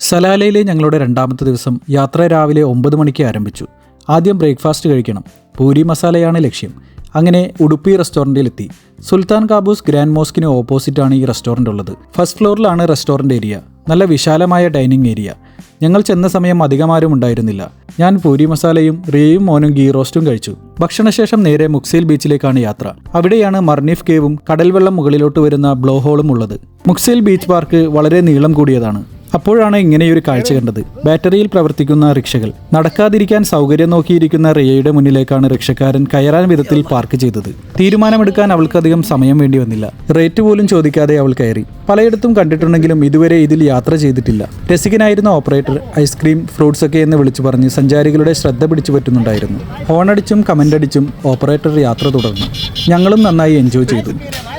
സലാലയിലെ ഞങ്ങളുടെ രണ്ടാമത്തെ ദിവസം യാത്ര രാവിലെ 9 മണിക്ക് ആരംഭിച്ചു. ആദ്യം ബ്രേക്ക്ഫാസ്റ്റ് കഴിക്കണം. പൂരി മസാലയാണ് ലക്ഷ്യം. അങ്ങനെ ഉടുപ്പി റെസ്റ്റോറൻറ്റിലെത്തി. സുൽത്താൻ കാബൂസ് ഗ്രാൻഡ് മോസ്കിന് ഓപ്പോസിറ്റാണ് ഈ റെസ്റ്റോറൻ്റ് ഉള്ളത്. ഫസ്റ്റ് ഫ്ലോറിലാണ് റെസ്റ്റോറൻറ്റ് ഏരിയ. നല്ല വിശാലമായ ഡൈനിങ് ഏരിയ. ഞങ്ങൾ ചെന്ന സമയം അധികമാരും ഉണ്ടായിരുന്നില്ല. ഞാൻ പൂരി മസാലയും റിയയും മോനും ഗീ റോസ്റ്റും കഴിച്ചു. ഭക്ഷണശേഷം നേരെ മുക്സേൽ ബീച്ചിലേക്കാണ് യാത്ര. അവിടെയാണ് മർനീഫ് കേവും കടൽവെള്ളം മുകളിലോട്ട് വരുന്ന ബ്ലോ ഹോളും ഉള്ളത്. മുക്സേൽ ബീച്ച് പാർക്ക് വളരെ നീളം കൂടിയതാണ്. അപ്പോഴാണ് ഇങ്ങനെയൊരു കാഴ്ച കണ്ടത്. ബാറ്ററിയിൽ പ്രവർത്തിക്കുന്ന റിക്ഷകൾ. നടക്കാതിരിക്കാൻ സൗകര്യം നോക്കിയിരിക്കുന്ന റിയയുടെ മുന്നിലേക്കാണ് റിക്ഷക്കാരൻ കയറാൻ വിധത്തിൽ പാർക്ക് ചെയ്തത്. തീരുമാനമെടുക്കാൻ അവൾക്കധികം സമയം വേണ്ടി വന്നില്ല. റേറ്റ് പോലും ചോദിക്കാതെ അവൾ കയറി. പലയിടത്തും കണ്ടിട്ടുണ്ടെങ്കിലും ഇതുവരെ ഇതിൽ യാത്ര ചെയ്തിട്ടില്ല. രസികനായിരുന്ന ഓപ്പറേറ്റർ ഐസ്ക്രീം, ഫ്രൂട്ട്സ് ഒക്കെ എന്ന് വിളിച്ചു പറഞ്ഞ് സഞ്ചാരികളുടെ ശ്രദ്ധ പിടിച്ചു പറ്റുന്നുണ്ടായിരുന്നു. ഹോണടിച്ചും കമൻ്റടിച്ചും ഓപ്പറേറ്റർ യാത്ര തുടർന്നു. ഞങ്ങളും നന്നായി എൻജോയ് ചെയ്തു.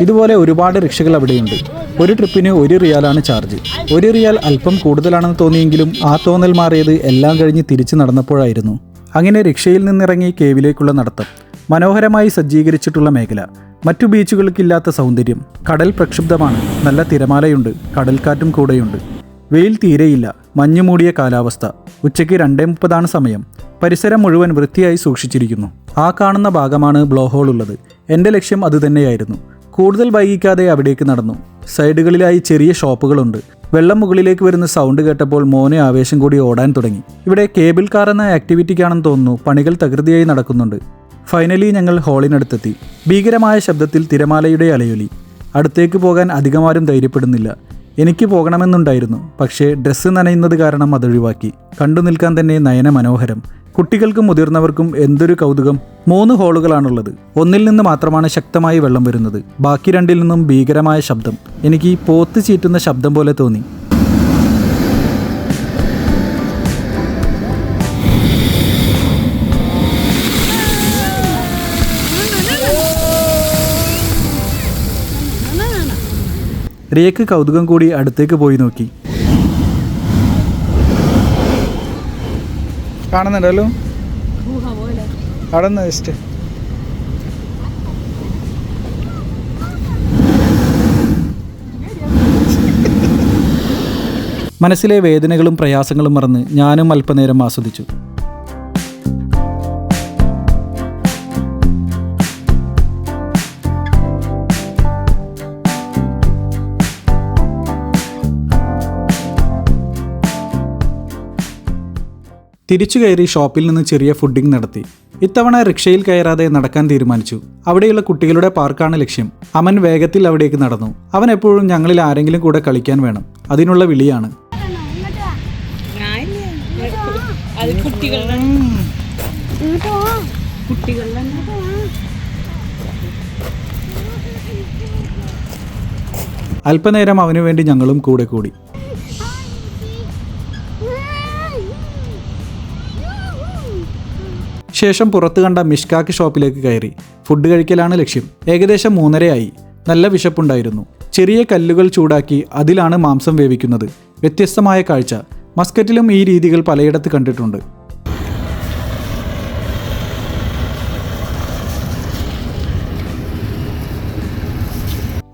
ഇതുപോലെ ഒരുപാട് റിക്ഷകൾ അവിടെയുണ്ട്. ഒരു ട്രിപ്പിന് 1 റിയാലാണ് ചാർജ്. 1 റിയാൽ അല്പം കൂടുതലാണെന്ന് തോന്നിയെങ്കിലും ആ തോന്നൽ മാറിയത് എല്ലാം കഴിഞ്ഞ് തിരിച്ചു നടന്നപ്പോഴായിരുന്നു. അങ്ങനെ റിക്ഷയിൽ നിന്നിറങ്ങി കേവിലേക്കുള്ള നടത്തം. മനോഹരമായി സജ്ജീകരിച്ചിട്ടുള്ള മേഖല. മറ്റു ബീച്ചുകൾക്കില്ലാത്ത സൗന്ദര്യം. കടൽ പ്രക്ഷുബ്ധമാണ്. നല്ല തിരമാലയുണ്ട്. കടൽക്കാറ്റും കൂടെയുണ്ട്. വെയിൽ തീരെയില്ല. മഞ്ഞുമൂടിയ കാലാവസ്ഥ. ഉച്ചയ്ക്ക് 2:30 സമയം. പരിസരം മുഴുവൻ വൃത്തിയായി സൂക്ഷിച്ചിരിക്കുന്നു. ആ കാണുന്ന ഭാഗമാണ് ബ്ലോ ഹോൾ ഉള്ളത്. എൻ്റെ ലക്ഷ്യം അതുതന്നെയായിരുന്നു. കൂടുതൽ വൈകിക്കാതെ അവിടേക്ക് നടന്നു. സൈഡുകളിലായി ചെറിയ ഷോപ്പുകളുണ്ട്. വെള്ളം മുകളിലേക്ക് വരുന്ന സൗണ്ട് കേട്ടപ്പോൾ മോനെ ആവേശം കൂടി ഓടാൻ തുടങ്ങി. ഇവിടെ കേബിൾ കാർ എന്ന ആക്ടിവിറ്റിക്കാണെന്ന് തോന്നുന്നു. പണികൾ തകൃതിയായി നടക്കുന്നുണ്ട്. ഫൈനലി ഞങ്ങൾ ഹോളിനടുത്തെത്തി. ഭീകരമായ ശബ്ദത്തിൽ തിരമാലയുടെ അലയൊലി. അടുത്തേക്ക് പോകാൻ അധികമാരും ധൈര്യപ്പെടുന്നില്ല. എനിക്ക് പോകണമെന്നുണ്ടായിരുന്നു. പക്ഷേ ഡ്രസ്സ് നനയുന്നത് കാരണം അതൊഴിവാക്കി. കണ്ടു നിൽക്കാൻ തന്നെ നയന മനോഹരം. കുട്ടികൾക്കും മുതിർന്നവർക്കും എന്തൊരു കൗതുകം. 3 ഹോളുകളാണുള്ളത്. ഒന്നിൽ നിന്ന് മാത്രമാണ് ശക്തമായി വെള്ളം വരുന്നത്. ബാക്കി 2ൽ നിന്നും ഭീകരമായ ശബ്ദം. എനിക്ക് പോത്ത് ചീറ്റുന്ന ശബ്ദം പോലെ തോന്നി. റിയക്ക് കൗതുകം കൂടി അടുത്തേക്ക് പോയി നോക്കി. കാണുന്നുണ്ടല്ലോ അവിടെ നിന്ന് ജസ്റ്റ്. മനസ്സിലെ വേദനകളും പ്രയാസങ്ങളും മറന്ന് ഞാനും അല്പനേരം ആസ്വദിച്ചു. തിരിച്ചു കയറി ഷോപ്പിൽ നിന്ന് ചെറിയ ഫുഡിംഗ് നടത്തി. ഇത്തവണ റിക്ഷയിൽ കയറാതെ നടക്കാൻ തീരുമാനിച്ചു. അവിടെയുള്ള കുട്ടികളുടെ പാർക്കാണ് ലക്ഷ്യം. അമൻ വേഗത്തിൽ അവിടേക്ക് നടന്നു. അവൻ എപ്പോഴും ഞങ്ങളിൽ ആരെങ്കിലും കൂടെ കളിക്കാൻ വേണം. അതിനുള്ള വിളിയാണ്. അല്പനേരം അവനു വേണ്ടി ഞങ്ങളും കൂടെ കൂടി. ശേഷം പുറത്ത് കണ്ട മിഷ്കാക്ക് ഷോപ്പിലേക്ക് കയറി. ഫുഡ് കഴിക്കലാണ് ലക്ഷ്യം. ഏകദേശം 3:30 നല്ല വിശപ്പുണ്ടായിരുന്നു. ചെറിയ കല്ലുകൾ ചൂടാക്കി അതിലാണ് മാംസം വേവിക്കുന്നത്. വ്യത്യസ്തമായ കാഴ്ച. മസ്കറ്റിലും ഈ രീതികൾ പലയിടത്ത് കണ്ടിട്ടുണ്ട്.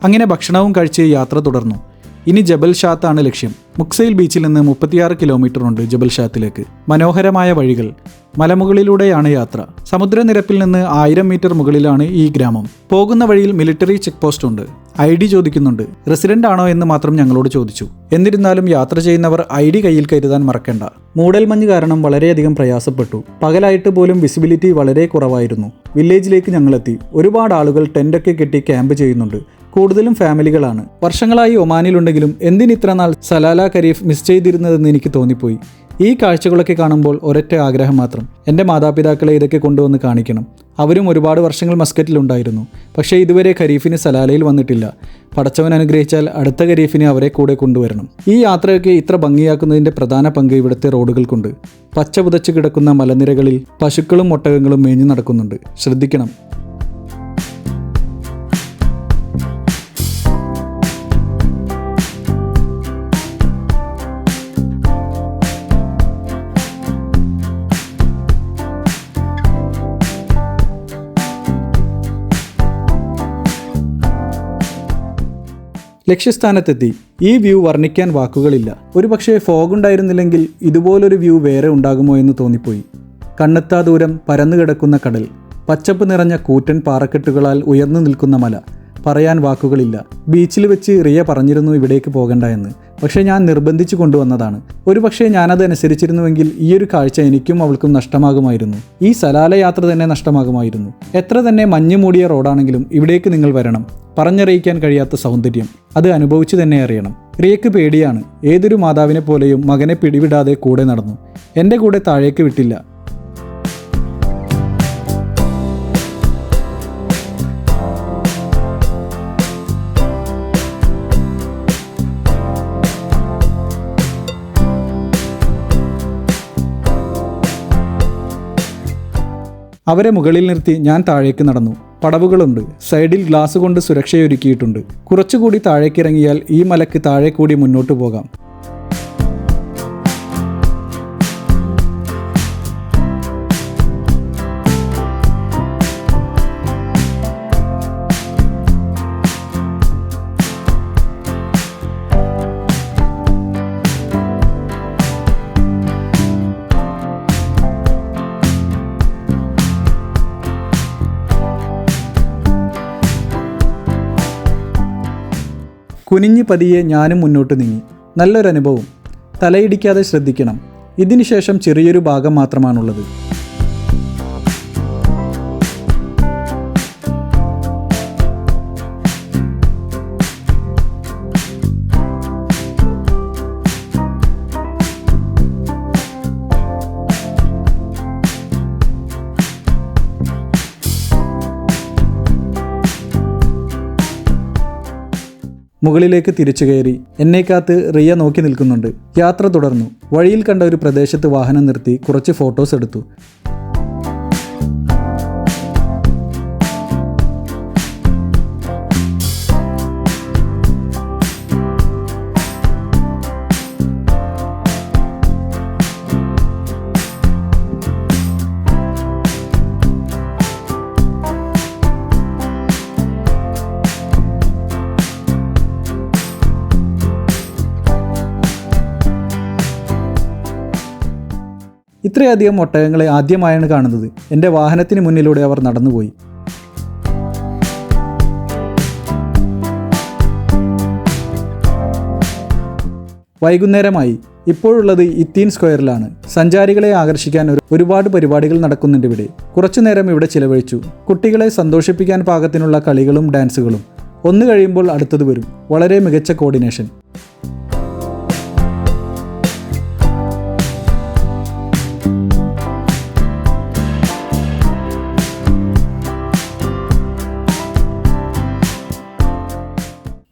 അങ്ങനെ ഭക്ഷണവും കഴിച്ച് യാത്ര തുടർന്നു. ഇനി ജബൽ ഷാത്താണ് ലക്ഷ്യം. മുക്സൈൽ ബീച്ചിൽ നിന്ന് 36 കിലോമീറ്റർ ഉണ്ട് ജബൽ ഷാത്തിലേക്ക്. മനോഹരമായ വഴികൾ. മലമുകളിലൂടെയാണ് യാത്ര. സമുദ്രനിരപ്പിൽ നിന്ന് 1000 മീറ്റർ മുകളിലാണ് ഈ ഗ്രാമം. പോകുന്ന വഴിയിൽ മിലിറ്ററി ചെക്ക് പോസ്റ്റ് ഉണ്ട്. ID ചോദിക്കുന്നുണ്ട്. റെസിഡന്റ് ആണോ എന്ന് മാത്രം ഞങ്ങളോട് ചോദിച്ചു. എന്നിരുന്നാലും യാത്ര ചെയ്യുന്നവർ ID കയ്യിൽ കരുതാൻ മറക്കണ്ട. മൂടൽമഞ്ഞ് കാരണം വളരെയധികം പ്രയാസപ്പെട്ടു. പകലായിട്ട് പോലും വിസിബിലിറ്റി വളരെ കുറവായിരുന്നു. വില്ലേജിലേക്ക് ഞങ്ങളെത്തി. ഒരുപാട് ആളുകൾ ടെന്റൊക്കെ കെട്ടി ക്യാമ്പ് ചെയ്യുന്നുണ്ട്. കൂടുതലും ഫാമിലികളാണ്. വർഷങ്ങളായി ഒമാനിലുണ്ടെങ്കിലും എന്തിനിത്ര നാൾ സലാല ഖരീഫ് മിസ് ചെയ്തിരുന്നതെന്ന് എനിക്ക് തോന്നിപ്പോയി. ഈ കാഴ്ചകളൊക്കെ കാണുമ്പോൾ ഒരൊറ്റ ആഗ്രഹം മാത്രം. എൻ്റെ മാതാപിതാക്കളെ ഇതൊക്കെ കൊണ്ടുവന്ന് കാണിക്കണം. അവരും ഒരുപാട് വർഷങ്ങൾ മസ്കറ്റിലുണ്ടായിരുന്നു. പക്ഷേ ഇതുവരെ ഖരീഫിന് സലാലയിൽ വന്നിട്ടില്ല. പടച്ചവൻ അനുഗ്രഹിച്ചാൽ അടുത്ത ഖരീഫിന് അവരെ കൂടെ കൊണ്ടുവരണം. ഈ യാത്രയൊക്കെ ഇത്ര ഭംഗിയാക്കുന്നതിൻ്റെ പ്രധാന പങ്ക് ഇവിടുത്തെ റോഡുകൾക്കുണ്ട്. പച്ച പുതച്ച് കിടക്കുന്ന മലനിരകളിൽ പശുക്കളും ഒട്ടകങ്ങളും മേഞ്ഞു നടക്കുന്നുണ്ട്. ശ്രദ്ധിക്കണം. ലക്ഷ്യസ്ഥാനത്തെത്തി. ഈ വ്യൂ വർണ്ണിക്കാൻ വാക്കുകളില്ല. ഒരുപക്ഷെ ഫോഗ് ഉണ്ടായിരുന്നില്ലെങ്കിൽ ഇതുപോലൊരു വ്യൂ വേറെ ഉണ്ടാകുമോ എന്ന് തോന്നിപ്പോയി. കണ്ണെത്താ ദൂരം പരന്നുകിടക്കുന്ന കടൽ, പച്ചപ്പ് നിറഞ്ഞ കൂറ്റൻ പാറക്കെട്ടുകളാൽ ഉയർന്നു നിൽക്കുന്ന മല. പറയാൻ വാക്കുകളില്ല. ബീച്ചിൽ വെച്ച് റിയ പറഞ്ഞിരുന്നു ഇവിടേക്ക് പോകണ്ട എന്ന്. പക്ഷേ ഞാൻ നിർബന്ധിച്ചു കൊണ്ടുവന്നതാണ്. ഒരുപക്ഷെ ഞാനത് അനുസരിച്ചിരുന്നുവെങ്കിൽ ഈയൊരു കാഴ്ച എനിക്കും അവൾക്കും നഷ്ടമാകുമായിരുന്നു. ഈ സലാല യാത്ര തന്നെ നഷ്ടമാകുമായിരുന്നു. എത്ര തന്നെ മഞ്ഞ് മൂടിയ റോഡാണെങ്കിലും ഇവിടേക്ക് നിങ്ങൾ വരണം. പറഞ്ഞറിയിക്കാൻ കഴിയാത്ത സൗന്ദര്യം. അത് അനുഭവിച്ചു തന്നെ അറിയണം. റിയക്ക് പേടിയാണ്. ഏതൊരു മാതാവിനെ പോലെയും മകനെ പിടിവിടാതെ കൂടെ നടന്നു. എൻ്റെ കൂടെ താഴേക്ക് വിട്ടില്ല. അവരെ മുകളിൽ നിർത്തി ഞാൻ താഴേക്ക് നടന്നു. പടവുകളുണ്ട്. സൈഡിൽ ഗ്ലാസ് കൊണ്ട് സുരക്ഷയൊരുക്കിയിട്ടുണ്ട്. കുറച്ചുകൂടി താഴേക്കിറങ്ങിയാൽ ഈ മലക്ക് താഴെ കൂടി മുന്നോട്ട് പോകാം. കുനിഞ്ഞ് പതിയെ ഞാനും മുന്നോട്ട് നീങ്ങി. നല്ലൊരനുഭവം. തലയിടിക്കാതെ ശ്രദ്ധിക്കണം. ഇതിനുശേഷം ചെറിയൊരു ഭാഗം മാത്രമാണുള്ളത്. മുകളിലേക്ക് തിരിച്ചു കയറി. എന്നെ കാത്ത് റിയ നോക്കി നിൽക്കുന്നുണ്ട്. യാത്ര തുടർന്നു. വഴിയിൽ കണ്ട ഒരു പ്രദേശത്ത് വാഹനം നിർത്തി കുറച്ച് ഫോട്ടോസ് എടുത്തു. ഇത്രയധികം ഒട്ടകങ്ങളെ ആദ്യമായാണ് കാണുന്നത്. എൻ്റെ വാഹനത്തിന് മുന്നിലൂടെ അവർ നടന്നുപോയി. വൈകുന്നേരമായി. ഇപ്പോഴുള്ളത് ഇത്തീൻ സ്ക്വയറിലാണ്. സഞ്ചാരികളെ ആകർഷിക്കാൻ ഒരുപാട് പരിപാടികൾ നടക്കുന്നുണ്ട് ഇവിടെ. കുറച്ചുനേരം ഇവിടെ ചിലവഴിച്ചു. കുട്ടികളെ സന്തോഷിപ്പിക്കാൻ പാകത്തിനുള്ള കളികളും ഡാൻസുകളും. ഒന്ന് കഴിയുമ്പോൾ അടുത്തത് വരും. വളരെ മികച്ച കോർഡിനേഷൻ.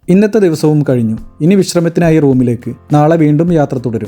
ഇന്നത്തെ ദിവസവും കഴിഞ്ഞു. ഇനി വിശ്രമത്തിനായി റൂമിലേക്ക്. നാളെ വീണ്ടും യാത്ര തുടരും.